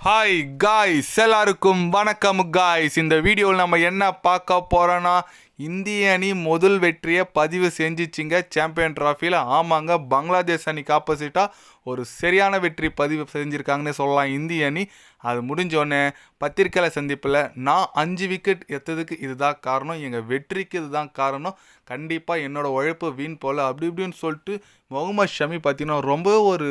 Hi guys, எல்லாருக்கும் வணக்கம் guys. இந்த வீடியோவில் நம்ம என்ன பார்க்க போகிறோன்னா, இந்திய அணி முதல் வெற்றியை பதிவு செஞ்சிச்சிங்க சாம்பியன் ட்ராஃபியில். ஆமாங்க, பங்களாதேஷ் அணிக்கு ஆப்போசிட்டாக ஒரு சரியான வெற்றி பதிவு செஞ்சுருக்காங்கன்னு சொல்லலாம் இந்திய அணி. அது முடிஞ்சோடனே பத்திரிக்கையில் சந்திப்பில் நான் 5 விக்கெட் எடுத்ததுக்கு இதுதான் காரணம், எங்கள் வெற்றிக்கு இதுதான் காரணம், கண்டிப்பாக என்னோடய உழைப்பு வீண் போல் அப்படி இப்படின்னு சொல்லிட்டு முகமது ஷமி பார்த்தீங்கன்னா ரொம்ப ஒரு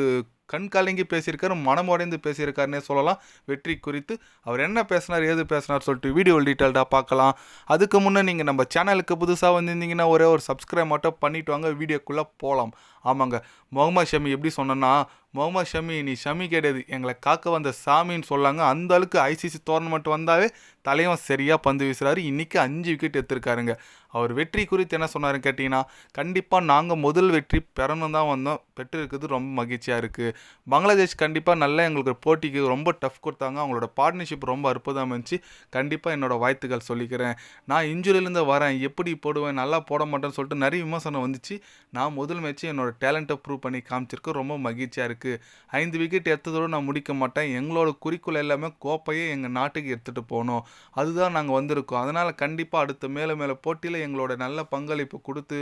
கண் கலங்கி பேசியிருக்காரு, மனம் உடைந்து பேசியிருக்காருன்னே சொல்லலாம் வெற்றி குறித்து. அவர் என்ன பேசினார், ஏது பேசினார் சொல்லிட்டு வீடியோ டீட்டெயில்டாக பார்க்கலாம். அதுக்கு முன்னே நீங்கள் நம்ம சேனலுக்கு புதுசாக வந்திருந்தீங்கன்னா ஒரே ஒரு சப்ஸ்கிரைப் மட்டும் பண்ணிவிட்டு வாங்க, வீடியோக்குள்ளே போகலாம். ஆமாங்க, முகமது ஷமி எப்படி சொன்னேன்னா, முகமது ஷமி நீ ஷமி கிடையாது, எங்களை காக்க வந்த சாமின்னு சொல்லாங்க. அந்த அளவுக்கு ஐசிசி டோர்னமெண்ட் வந்தாவே தலைவன் சரியாக பந்து வீசுகிறாரு. இன்றைக்கி 5 விக்கெட் எடுத்திருக்காருங்க. அவர் வெற்றி குறித்து என்ன சொன்னாருன்னு கேட்டிங்கன்னா, கண்டிப்பாக நாங்கள் முதல் வெற்றி பெறணும் தான் வந்தோம், பெற்றிருக்கிறது ரொம்ப மகிழ்ச்சியாக இருக்குது. பங்களாதேஷ் கண்டிப்பாக நல்லா எங்களுக்கு போட்டிக்கு ரொம்ப டஃப் கொடுத்தாங்க, அவங்களோட பார்ட்னர்ஷிப் ரொம்ப அற்புதமாக இருந்துச்சு. கண்டிப்பாக என்னோடய வாழ்த்துக்கள் சொல்லிக்கிறேன். நான் இன்ஜுரியிலேருந்து வரேன், எப்படி போடுவேன், நல்லா போட மாட்டேன்னு சொல்லிட்டு நிறைய விமர்சனம் வந்துச்சு. நான் முதல் மேட்ச்சு என்னோடய டேலண்ட்டை ப்ரூவ் பண்ணி காமிச்சிருக்கு, ரொம்ப மகிழ்ச்சியாக இருக்குது. 5 விக்கெட் எடுத்ததோடு நான் முடிக்க மாட்டேன், எங்களோட குறிக்கோள் எல்லாமே கோப்பையை எங்கள் நாட்டுக்கு எடுத்துகிட்டு போகணும், அதுதான் நாங்கள் வந்திருக்கோம். அதனால் கண்டிப்பாக அடுத்த மேலே போட்டியில் எங்களோட நல்ல பங்களிப்பு கொடுத்து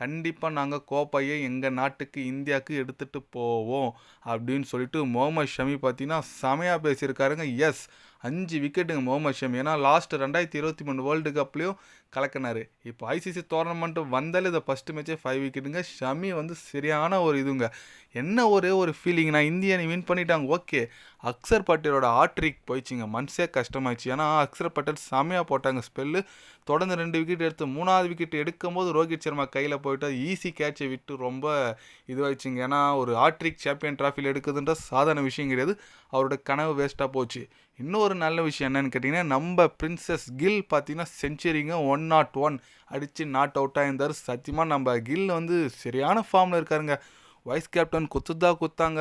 கண்டிப்பாக நாங்கள் கோப்பையை எங்கள் நாட்டுக்கு இந்தியாவுக்கு எடுத்துகிட்டு போவோம் அப்படின்னு சொல்லிட்டு முகமது ஷமி பார்த்தீங்கன்னா செமையாக பேசியிருக்காருங்க. எஸ், 5 விக்கெட்டுங்க முகமது ஷமி. ஏன்னா லாஸ்ட் 2023 வேர்ல்டு கப்லேயும் கலக்கினார். இப்போ ஐசிசி டோர்னமெண்ட்டு வந்தாலே இதை ஃபஸ்ட்டு மேட்சே 5 விக்கெட்டுங்க. ஷமி வந்து சரியான ஒரு இதுங்க. என்ன ஒரே ஒரு ஃபீலிங்னா, இந்திய அணி வின் பண்ணிட்டாங்க, ஓகே, அக்சர் பட்டேலோட ஆட்ரிக் போயிடுச்சிங்க, மனசே கஷ்டமாயிடுச்சு. ஏன்னா அக்சர் பட்டேல் செமையாக போட்டாங்க ஸ்பெல்லு, தொடர்ந்து 2 விக்கெட் எடுத்து 3வது விக்கெட் எடுக்கும்போது ரோஹித் சர்மா கையில் போயிட்டு ஈஸி கேட்சை விட்டு ரொம்ப இதுவாகிடுச்சிங்க. ஏன்னா ஒரு ஆட்ரிக் சாம்பியன் ட்ராஃபியில் எடுக்குதுன்ற சாதாரண விஷயம் கிடையாது, அவரோட கனவு வேஸ்ட்டாக போச்சு. இன்னொரு நல்ல விஷயம் என்னன்னு கேட்டிங்கன்னா, நம்ம பிரின்சஸ் கில் பார்த்தீங்கன்னா செஞ்சுரிங்க 101 அடித்து நாட் அவுட்டாக இருந்தார். சத்தியமாக நம்ம கில் வந்து சரியான ஃபார்மில் இருக்காருங்க. வைஸ் கேப்டன் குத்தாங்க.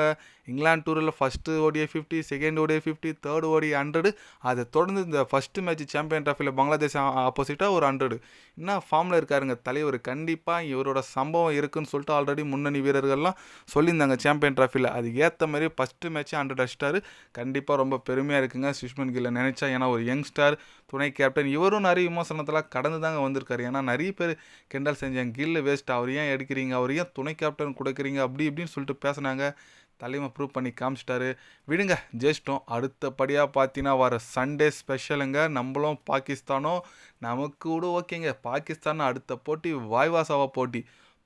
இங்கிலாந்து டூரில் first ODI 50, second ODI 50, third ODI 100, அதை தொடர்ந்து இந்த ஃபஸ்ட்டு மேட்ச் சாம்பியன் ட்ராஃபியில் பங்களாதேஷ் ஆப்போசிட்டாக ஒரு 100. என்ன ஃபார்மில் இருக்காருங்க தலைவர். கண்டிப்பாக இவரோட சம்பவம் இருக்குதுன்னு சொல்லிட்டு ஆல்ரெடி முன்னணி வீரர்கள்லாம் சொல்லியிருந்தாங்க சாம்பியன் ட்ராஃபியில். அது ஏற்ற மாதிரி ஃபஸ்ட்டு மேட்ச்சே 100 அடிச்சிட்டாரு. கண்டிப்பாக ரொம்ப பெருமையாக இருக்குங்க சுஷ்மன் கில்லை நினச்சா. ஏன்னா ஒரு யங்ஸ்டார், துணை கேப்டன், இவரும் நிறைய விமர்சனத்தெல்லாம் கடந்து தாங்க வந்திருக்காரு. ஏன்னா நிறைய பேர் கிண்டல் செஞ்சாங்க, கில்லு வேஸ்ட், அவர் ஏன் எடுக்கிறீங்க, அவர் ஏன் துணை கேப்டன் கொடுக்குறீங்க அப்படி இப்படின்னு சொல்லிட்டு பேசினாங்க. தலைமை ப்ரூவ் பண்ணி காமிச்சிட்டாரு. விடுங்க, ஜெயிச்சிட்டோம். அடுத்தபடியாக பார்த்தீங்கன்னா வர சண்டே ஸ்பெஷலுங்க, நம்மளும் பாகிஸ்தானும். நமக்கு கூட ஓகேங்க, பாகிஸ்தான் அடுத்த போட்டி வாய்வாசாவா போட்டி,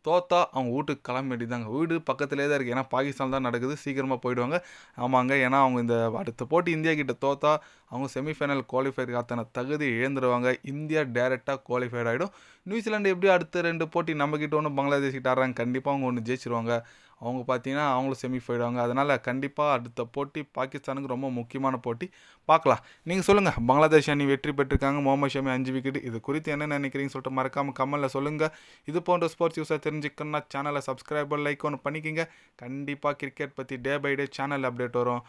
தோத்தா அவங்க வீட்டுக்கு கிளம்ப வேண்டியதாங்க. வீடு பக்கத்துலேயே தான் இருக்குது, ஏன்னா பாகிஸ்தான் தான் நடக்குது, சீக்கிரமாக போயிடுவாங்க. ஆமாங்க, ஏன்னா அவங்க இந்த அடுத்த போட்டி இந்தியா கிட்ட தோத்தா அவங்க செமிஃபைனல் குவாலிஃபைக்கு அத்தனை தகுதி இழந்துருவாங்க. இந்தியா டேரெக்டாக குவாலிஃபைட் ஆகிடும். நியூசிலாண்டு எப்படி அடுத்த 2 போட்டி நம்மக்கிட்ட ஒன்று பங்களாதேஷ் கிட்ட ஆடுறாங்க, கண்டிப்பாக அவங்க ஒன்று ஜெயிச்சிருவாங்க. அவங்க பார்த்தீங்கன்னா அவங்களும் செமிஃபைடுவாங்க. அதனால் கண்டிப்பாக அடுத்த போட்டி பாகிஸ்தானுக்கு ரொம்ப முக்கியமான போட்டி. பார்க்கலாம். நீங்கள் சொல்லுங்கள், பங்களாதேஷ் அணி வெற்றி பெற்றிருக்காங்க, முகமது ஷமி 5 விக்கெட், இது குறித்து என்ன நினைக்கிறீங்கன்னு சொல்லிட்டு மறக்காமல் கமெண்ட்டில் சொல்லுங்கள். இது போன்ற ஸ்போர்ட்ஸ் யூஸாக தெரிஞ்சுக்கணுன்னா சேனலை சப்ஸ்கிரைபர் லைக் ஒன்று பண்ணிக்கிங்க. கண்டிப்பாக கிரிக்கெட் பற்றி day by day channel update வரும்.